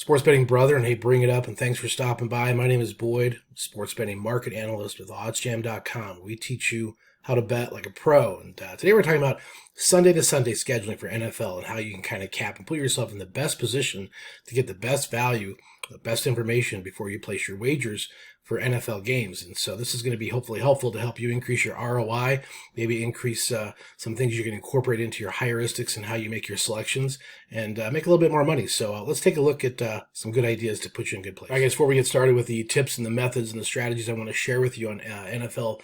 Sports betting brother, and hey, bring it up, and thanks for stopping by. My name is Boyd, sports betting market analyst with OddsJam.com. We teach you how to bet like a pro, and today we're talking about Sunday to Sunday scheduling for NFL and how you can kind of cap and put yourself in the best position to get the best value, the best information before you place your wagers for NFL games. And so this is going to be hopefully helpful to help you increase your ROI, maybe increase some things you can incorporate into your heuristics and how you make your selections, and make a little bit more money. So let's take a look at some good ideas to put you in good place. All right, guys, before we get started with the tips and the methods and the strategies I want to share with you on NFL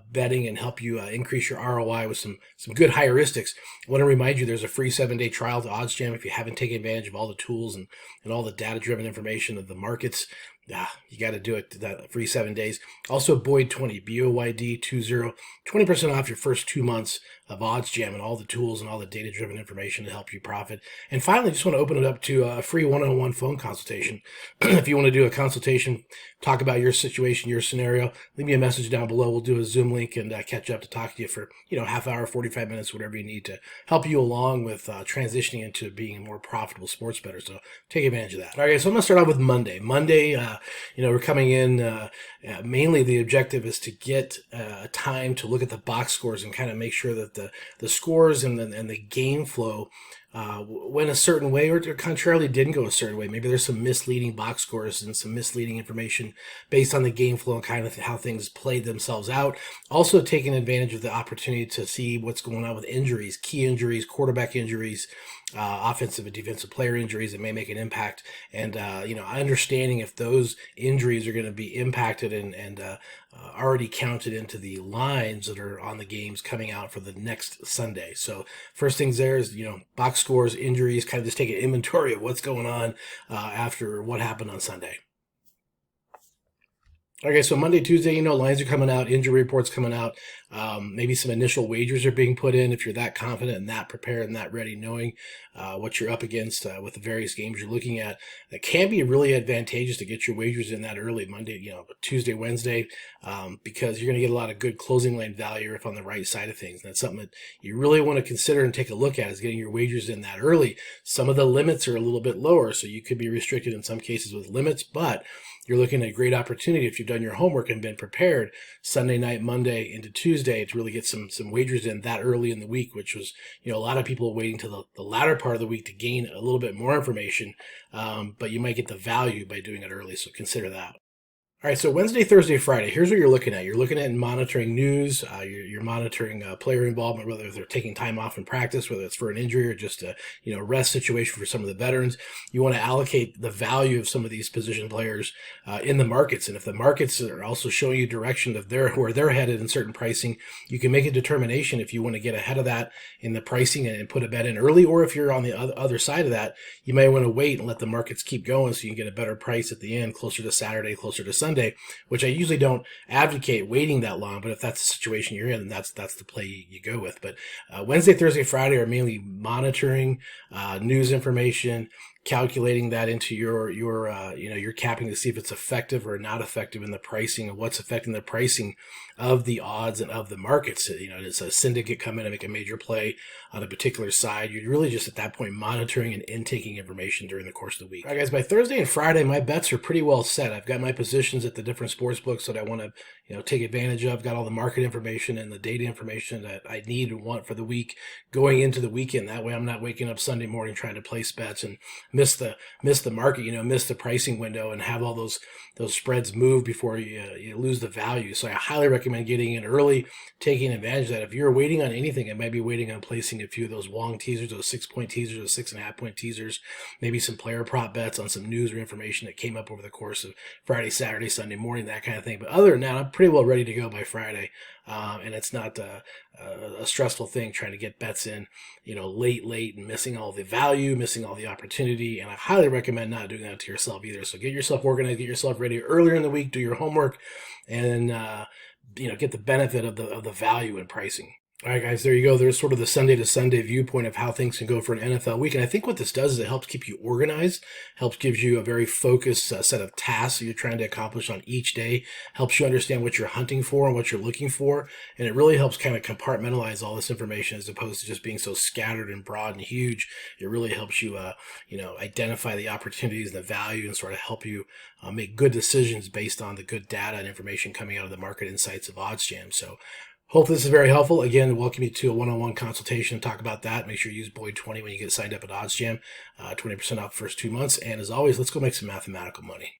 betting and help you increase your ROI with some good heuristics, I want to remind you there's a free 7-day trial to OddsJam if you haven't taken advantage of all the tools and all the data-driven information of the markets. You got to do it, that free 7 days. Also, Boyd20, BOYD 20, 20% off your first 2 months of OddsJam and all the tools and all the data-driven information to help you profit. And finally, just want to open it up to a free one-on-one phone consultation. If you want to do a consultation, talk about your situation, your scenario, leave me a message down below. We'll do a Zoom link and catch up to talk to you for half hour, 45 minutes, whatever you need to help you along with transitioning into being a more profitable sports bettor. So take advantage of that. All right, so I'm going to start out with Monday. We're coming in, mainly the objective is to get time to look at the box scores and kind of make sure that the scores and the game flow went a certain way or contrarily didn't go a certain way. Maybe there's some misleading box scores and some misleading information based on the game flow and kind of how things played themselves out. Also taking advantage of the opportunity to see what's going on with injuries, key injuries, quarterback injuries, offensive and defensive player injuries that may make an impact, and understanding if those injuries are going to be impacted and already counted into the lines that are on the games coming out for the next Sunday. So first things there is box scores, injuries, kind of just take an inventory of what's going on after what happened on Sunday. Okay, so Monday, Tuesday, lines are coming out, injury reports coming out. Maybe some initial wagers are being put in if you're that confident and that prepared and that ready, knowing what you're up against with the various games you're looking at. That can be really advantageous to get your wagers in that early, Monday, Tuesday, Wednesday, because you're going to get a lot of good closing line value if on the right side of things. And that's something that you really want to consider and take a look at, is getting your wagers in that early. Some of the limits are a little bit lower, so you could be restricted in some cases with limits, but you're looking at a great opportunity if you've done your homework and been prepared Sunday night, Monday into Tuesday to really get some wagers in that early in the week, which was, a lot of people waiting to the latter part of the week to gain a little bit more information, but you might get the value by doing it early, so consider that. All right, so Wednesday, Thursday, Friday, here's what you're looking at. You're looking at monitoring news. You're monitoring player involvement, whether they're taking time off in practice, whether it's for an injury or just a rest situation for some of the veterans. You want to allocate the value of some of these position players in the markets. And if the markets are also showing you direction of where they're headed in certain pricing, you can make a determination if you want to get ahead of that in the pricing and put a bet in early, or if you're on the other side of that, you may want to wait and let the markets keep going so you can get a better price at the end, closer to Saturday, closer to Sunday, which I usually don't advocate waiting that long, but if that's the situation you're in, then that's the play you go with. But Wednesday, Thursday, Friday are mainly monitoring news information, calculating that into your capping to see if it's effective or not effective in the pricing, and what's affecting the pricing of the odds and of the markets. Does a syndicate come in and make a major play on a particular side? You're really just at that point monitoring and intaking information during the course of the week. All right, guys, by Thursday and Friday, my bets are pretty well set. I've got my positions at the different sports books that I want to take advantage of. Got all the market information and the data information that I need and want for the week going into the weekend. That way I'm not waking up Sunday morning trying to place bets and miss the market, miss the pricing window and have all those spreads move before you lose the value. So I highly recommend getting in early, taking advantage of that. If you're waiting on anything, I might be waiting on placing a few of those Wong teasers, those 6-point teasers, those 6.5-point teasers, maybe some player prop bets on some news or information that came up over the course of Friday, Saturday, Sunday morning, that kind of thing. But other than that, I'm pretty well ready to go by Friday. And it's not a stressful thing trying to get bets in, late and missing all the value, missing all the opportunity. And I highly recommend not doing that to yourself either. So get yourself organized, get yourself ready earlier in the week, do your homework, and get the benefit of the value in pricing. All right, guys, there you go. There's sort of the Sunday to Sunday viewpoint of how things can go for an NFL week. And I think what this does is it helps keep you organized, helps gives you a very focused set of tasks that you're trying to accomplish on each day, helps you understand what you're hunting for and what you're looking for. And it really helps kind of compartmentalize all this information as opposed to just being so scattered and broad and huge. It really helps you, identify the opportunities and the value and sort of help you make good decisions based on the good data and information coming out of the market insights of OddsJam. So hope this is very helpful. Again, welcome you to a one-on-one consultation to talk about that. Make sure you use Boyd20 when you get signed up at OddsJam. 20% off first 2 months. And as always, let's go make some mathematical money.